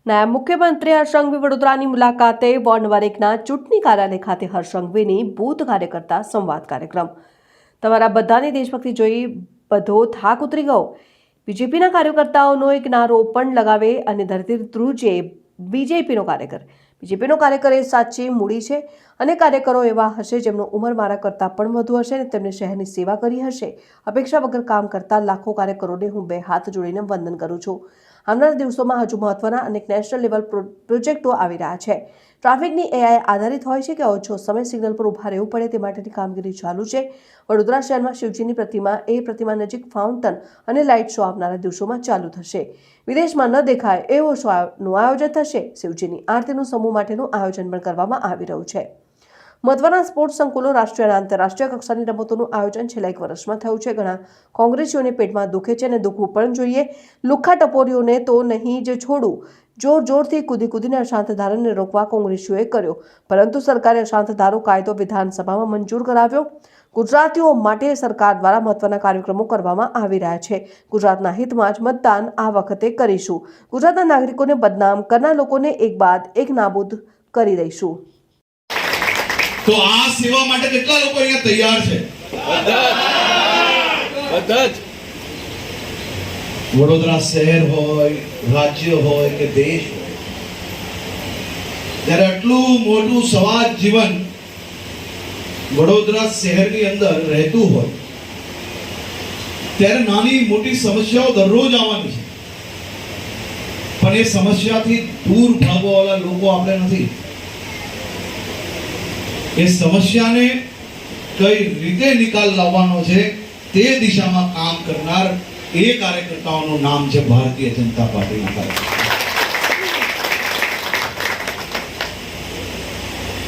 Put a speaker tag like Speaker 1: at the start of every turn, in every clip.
Speaker 1: નાયબ મુખ્યમંત્રી હર્ષ સંઘવી વડોદરાની મુલાકાતે વોર્ડ નંબર 1ના ચૂંટણી કાર્યાલય ખાતે હર્ષ સંઘવીની બૂથ કાર્યકર્તા સંવાદ કાર્યક્રમ। તમારા બધાની દેશભક્તિ જોઈ બધો થાક ઉતરી ગયો। બીજેપીના કાર્યકર્તાઓનો એક નારો પણ લગાવે અને ધરતી ધ્રુજે બીજેપીનો કાર્યકર। બીજેપીનો કાર્યકર એ સાચી મૂડી છે અને કાર્યકરો એવા હશે જેમનો ઉંમર મારા કરતાં પણ વધુ હશે અને તેમને શહેરની સેવા કરી હશે। અપેક્ષા વગર કામ કરતા લાખો કાર્યકરોને હું બે હાથ જોડીને વંદન કરું છું। આવનારા દિવસોમાં હજુ મહત્વના અનેક નેશનલ લેવલ પ્રોજેક્ટો આવી રહ્યા છે। ટ્રાફિકની એઆઈ આધારિત હોય છે કે ઓછો સમય સિગ્નલ પર ઊભા રહેવું પડે તે માટેની કામગીરી ચાલુ છે। વડોદરા શહેરમાં શિવજીની પ્રતિમા નજીક ફાઉન્ટન અને લાઇટ શો આવનારા દિવસોમાં ચાલુ થશે। વિદેશમાં ન દેખાય એવો શોનું આયોજન થશે। શિવજીની આરતીનું સમૂહ માટેનું આયોજન પણ કરવામાં આવી રહ્યું છે। મહત્વના સ્પોર્ટ્સ સંકુલો, રાષ્ટ્રીય અને આંતરરાષ્ટ્રીય કક્ષાની રમતોનું આયોજન છેલ્લા 1 વર્ષમાં થયું છે। ઘણા કોંગ્રેસીઓને પેટમાં દુખે છે અને દુખવું પણ જોઈએ। લુખ્ખા ટપોરીઓને તો નહીં જ છોડું, જોરથી કૂદીને અશાંત ધારાને રોકવા કોંગ્રેસીઓએ કર્યો, પરંતુ સરકારે અશાંત ધારો કાયદો વિધાનસભામાં મંજૂર કરાવ્યો। ગુજરાતીઓ માટે સરકાર દ્વારા મહત્વના કાર્યક્રમો કરવામાં આવી રહ્યા છે। ગુજરાતના હિતમાં જ મતદાન આ વખતે કરીશું। ગુજરાતના નાગરિકોને બદનામ કરનાર લોકોને એક બાદ એક નાબૂદ કરી દઈશું।
Speaker 2: તો આ સેવા માટે કેટલા લોકો અહીંયા તૈયાર છે? બધા જ। વડોદરા શહેર હોય, રાજ્ય હોય કે દેશ હોય, જ્યારે આટલું મોટું સમાજ જીવન વડોદરા શહેરની અંદર રહેતું હોય ત્યારે નાની મોટી સમસ્યાઓ દરરોજ આવવાની છે, પણ એ સમસ્યાથી દૂર ભાગવાવાળા લોકો આપણે નથી। એ સમસ્યાને કઈ રીતે નિકાલ લાવવાનો છે તે દિશામાં કામ કરનાર એ કાર્યકર્તાઓનું નામ છે ભારતીય જનતા પાર્ટીના કાર્યકર્તા।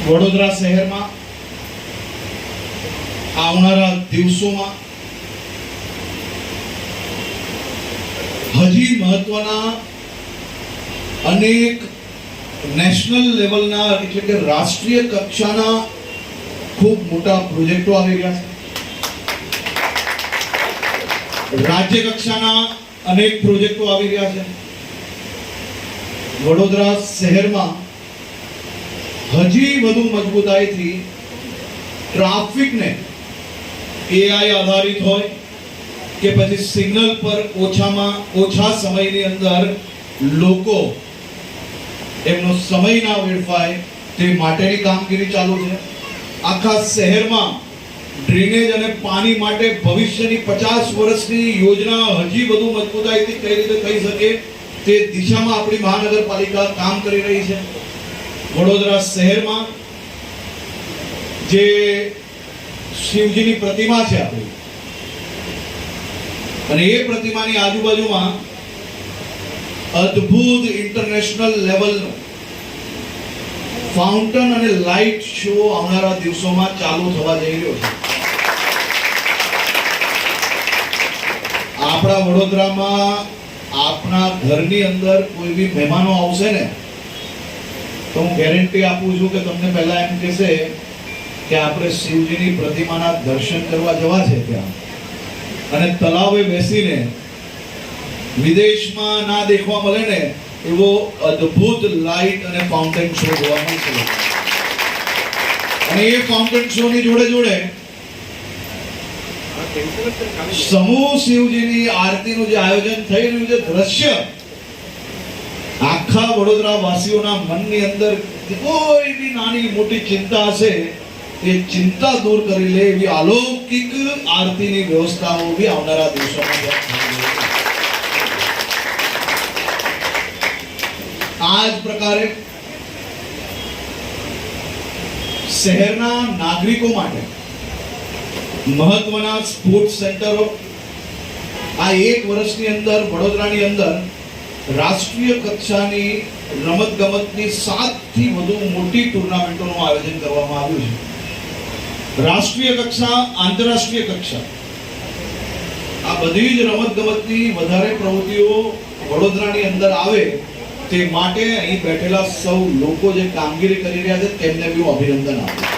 Speaker 2: વડોદરા શહેરમાં આવનારા દિવસોમાં હજી મહત્વના અનેક નેશનલ લેવલના એટલે કે રાષ્ટ્રીય કક્ષાના ખૂબ મોટા પ્રોજેક્ટો આવી રહ્યા છે। રાજ્ય કક્ષાના અનેક પ્રોજેક્ટો આવી રહ્યા છે। વડોદરા શહેરમાં હજી વધુ મજબૂતાઈથી ટ્રાફિકને એઆઈ આધારિત હોય કે પછી સિગ્નલ પર ઓછામાં ઓછા સમયની અંદર લોકો એમનો સમય ના વેડફાય તે માટેની કામગીરી ચાલુ છે। આખા શહેરમાં ડ્રેનેજ અને પાણી માટે ભવિષ્યની 50 વર્ષની યોજના હજી વધુ મજબૂતાઈથી કઈ રીતે થઈ શકે તે દિશામાં આપણી મહાનગરપાલિકા કામ કરી રહી છે। વડોદરા શહેરમાં જે શિવજીની પ્રતિમા છે આપણી, અને એ પ્રતિમાની આજુબાજુમાં અદ્ભુત ઇન્ટરનેશનલ લેવલનો ફાઉન્ટન અને લાઇટ શો આવનારા દિવસોમાં ચાલુ થવા જઈ રહ્યો છે। આપણા વડોદરામાં આપણા ઘરની અંદર કોઈ બી મહેમાનો આવશે ને તો હું ગેરંટી આપું છું કે તમને પહેલા એમ કહેશે કે આપણે શિવજીની પ્રતિમાના દર્શન કરવા જવા છે ત્યાં, અને તળાવે બેસીને વિદેશમાં ના દેખવા મળે ને એવો અદ્ભુત લાઇટ અને ફાઉન્ટેન શો જોવા મળશે। અને એ ફાઉન્ટેન શો ની જોડે સમૂહ શિવજીની આરતીનું જે આયોજન થઈ રહ્યું છે, દ્રશ્ય આખા વડોદરા વાસીઓના મનની અંદર કોઈ બી નાની મોટી ચિંતા હશે એ ચિંતા દૂર કરી લે એવી અલૌકિક આરતીની વ્યવસ્થાઓ બી આવનારા દિવસોમાં આ જ પ્રકારે શહેરના નાગરિકો માટે મહત્વના સ્પોર્ટ્સ સેન્ટરો આ 1 વર્ષની અંદર વડોદરાની અંદર રાષ્ટ્રીય કક્ષાની રમતગમતની 7 થી વધુ મોટી ટુર્નામેન્ટોનું આયોજન કરવામાં આવ્યું છે। રાષ્ટ્રીય કક્ષા, આંતરરાષ્ટ્રીય કક્ષા આ બધી જ રમતગમતની વધારે પ્રવૃત્તિઓ વડોદરાની અંદર આવે તે માટે અહીં બેઠેલા સૌ લોકો જે કામગીરી કરી રહ્યા છે તેમને બી હું અભિનંદન આપું છું।